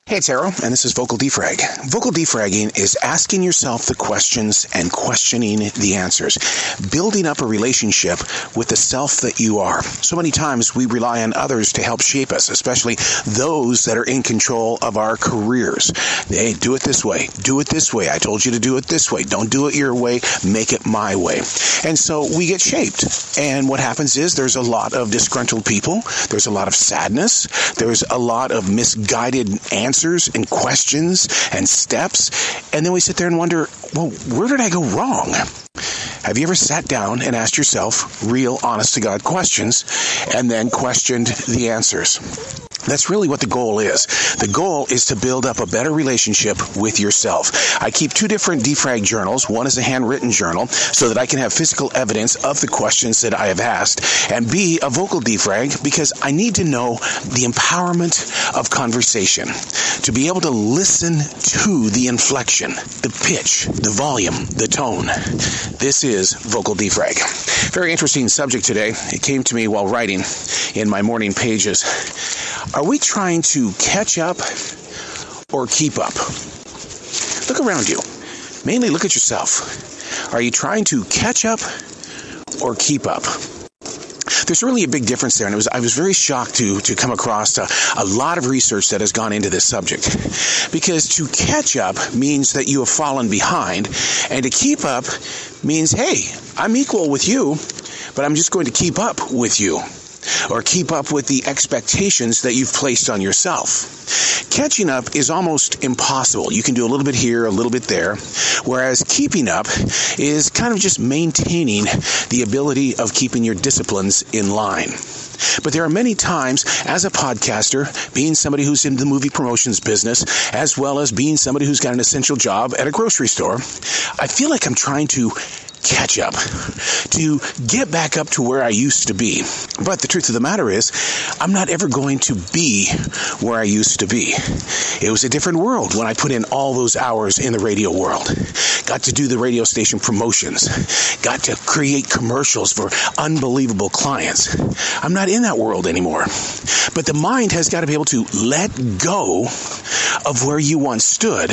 Hey, it's Arrow, and this is Vocal Defrag. Vocal defragging is asking yourself the questions and questioning the answers, building up a relationship with the self that you are. So many times we rely on others to help shape us, especially those that are in control of our careers. Hey, do it this way. Do it this way. I told you to do it this way. Don't do it your way. Make it my way. And so we get shaped. And what happens is there's a lot of disgruntled people. There's a lot of sadness. There's a lot of misguided answers and questions and steps, and then we sit there and wonder, well, where did I go wrong? Have you ever sat down and asked yourself real, honest-to-God questions and then questioned the answers? That's really what the goal is. The goal is to build up a better relationship with yourself. I keep two different defrag journals. One is a handwritten journal so that I can have physical evidence of the questions that I have asked, and B, a vocal defrag because I need to know the empowerment of conversation, to be able to listen to the inflection, the pitch, the volume, the tone. This is Vocal Defrag. Very interesting subject today. It came to me while writing in my morning pages. Are we trying to catch up or keep up? Look around you. Mainly look at yourself. Are you trying to catch up or keep up? There's really a big difference there, and I was very shocked to come across a lot of research that has gone into this subject. Because to catch up means that you have fallen behind, and to keep up means, hey, I'm equal with you, but I'm just going to keep up with you, or keep up with the expectations that you've placed on yourself. Catching up is almost impossible. You can do a little bit here, a little bit there, whereas keeping up is kind of just maintaining the ability of keeping your disciplines in line. But there are many times, as a podcaster, being somebody who's in the movie promotions business, as well as being somebody who's got an essential job at a grocery store, I feel like I'm trying to catch up, to get back up to where I used to be. But the truth of the matter is, I'm not ever going to be where I used to be. It was a different world when I put in all those hours in the radio world. Got to do the radio station promotions. Got to create commercials for unbelievable clients. I'm not in that world anymore. But the mind has got to be able to let go of where you once stood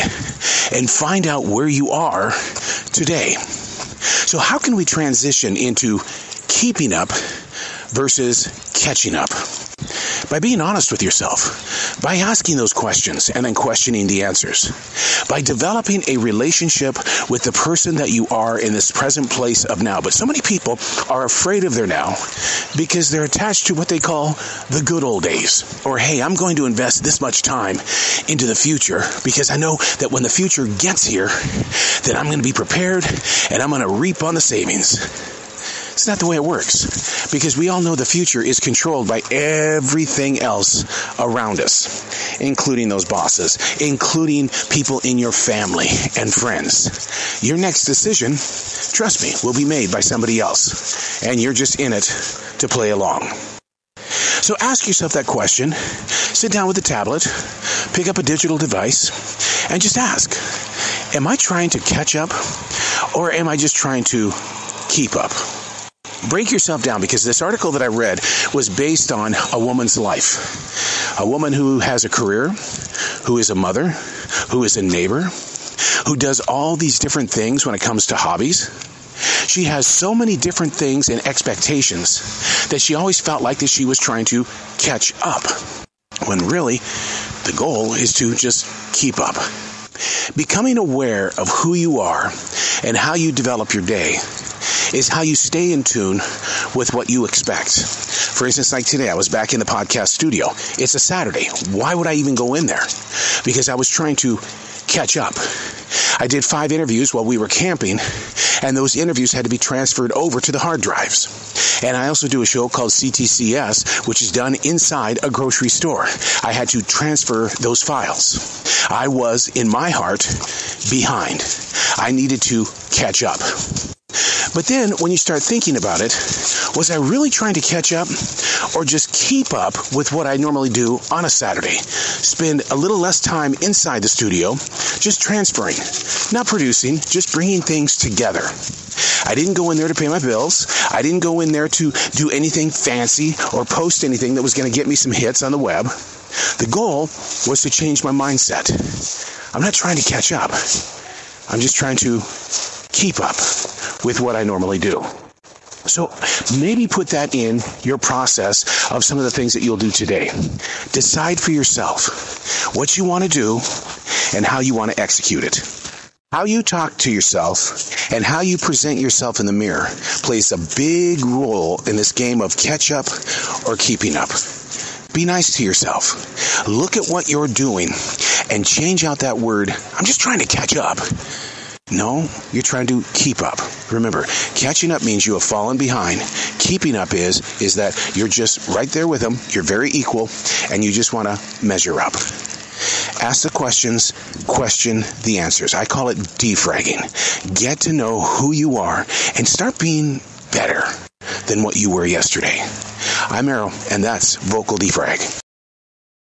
and find out where you are today. So how can we transition into keeping up versus catching up? By being honest with yourself, by asking those questions and then questioning the answers, by developing a relationship with the person that you are in this present place of now. But so many people are afraid of their now because they're attached to what they call the good old days. Or, hey, I'm going to invest this much time into the future because I know that when the future gets here, then I'm going to be prepared and I'm going to reap on the savings. It's not the way it works, because we all know the future is controlled by everything else around us, including those bosses, including people in your family and friends. Your next decision, trust me, will be made by somebody else, and you're just in it to play along. So ask yourself that question, sit down with a tablet, pick up a digital device, and just ask, am I trying to catch up, or am I just trying to keep up? Break yourself down, because this article that I read was based on a woman's life. A woman who has a career, who is a mother, who is a neighbor, who does all these different things when it comes to hobbies. She has so many different things and expectations that she always felt like that she was trying to catch up, when really the goal is to just keep up. Becoming aware of who you are and how you develop your day is how you stay in tune with what you expect. For instance, like today, I was back in the podcast studio. It's a Saturday. Why would I even go in there? Because I was trying to catch up. I did 5 interviews while we were camping, and those interviews had to be transferred over to the hard drives. And I also do a show called CTCS, which is done inside a grocery store. I had to transfer those files. I was, in my heart, behind. I needed to catch up. But then, when you start thinking about it, was I really trying to catch up or just keep up with what I normally do on a Saturday? Spend a little less time inside the studio, just transferring, not producing, just bringing things together. I didn't go in there to pay my bills. I didn't go in there to do anything fancy or post anything that was going to get me some hits on the web. The goal was to change my mindset. I'm not trying to catch up. I'm just trying to keep up with what I normally do. So maybe put that in your process of some of the things that you'll do today. Decide for yourself what you want to do and how you want to execute it. How you talk to yourself and how you present yourself in the mirror plays a big role in this game of catch up or keeping up. Be nice to yourself. Look at what you're doing and change out that word, I'm just trying to catch up. No, you're trying to keep up. Remember, catching up means you have fallen behind. Keeping up is that you're just right there with them. You're very equal, and you just want to measure up. Ask the questions, question the answers. I call it defragging. Get to know who you are and start being better than what you were yesterday. I'm Arrow, and that's Vocal Defrag.